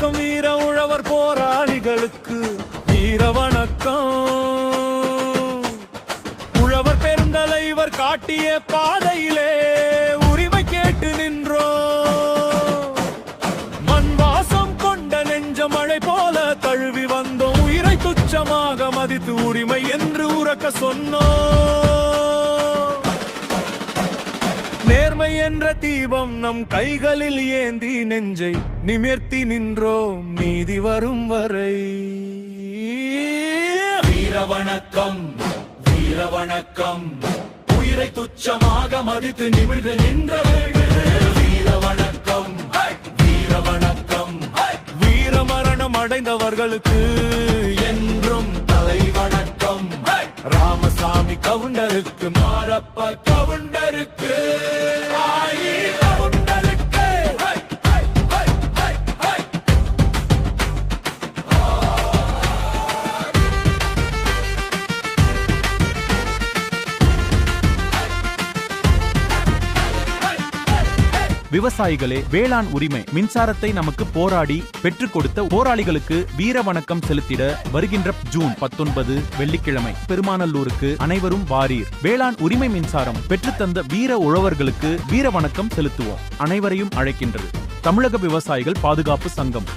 வணக்கம் வீர உழவர் போராளிகளுக்கு வீர வணக்கம். உழவர் பெருந்தலைவர் காட்டிய பாதையிலே உரிமை கேட்டு நின்றோம். மண் வாசம் கொண்ட நெஞ்ச மழை போல தழுவி வந்தோம். உயிரை துச்சமாக மதித்து உரிமை என்று உறக்க சொன்னோம். நேர்மை என்ற தீபம் நம் கைகளில் ஏந்தி நெஞ்சை நிமிர்த்தி நின்றோம் நீதி வரும் வரை. வீர வணக்கம் வீர வணக்கம், உயிரை துச்சமாக மதித்து நிமிர்ந்து நின்றவர்கள். வீர வணக்கம் வீர வணக்கம், வீர மரணம் அடைந்தவர்களுக்கு என்றும் தலை வணக்கம். ராமசாமி கவுண்டருக்கு, மாரப்ப கவுண்டருக்கு, ஆயி கவுண்டருக்கு. விவசாயிகளே, வேளாண் உரிமை மின்சாரத்தை நமக்கு போராடி பெற்றுக் கொடுத்த போராளிகளுக்கு வீர வணக்கம் செலுத்திட வருகின்ற ஜூன் 19 வெள்ளிக்கிழமை பெருமாநல்லூருக்கு அனைவரும் வாரீர். வேளாண் உரிமை மின்சாரம் பெற்றுத்தந்த வீர உழவர்களுக்கு வீர வணக்கம் செலுத்துவோம். அனைவரையும் அழைக்கின்றது தமிழக விவசாயிகள் பாதுகாப்பு சங்கம்.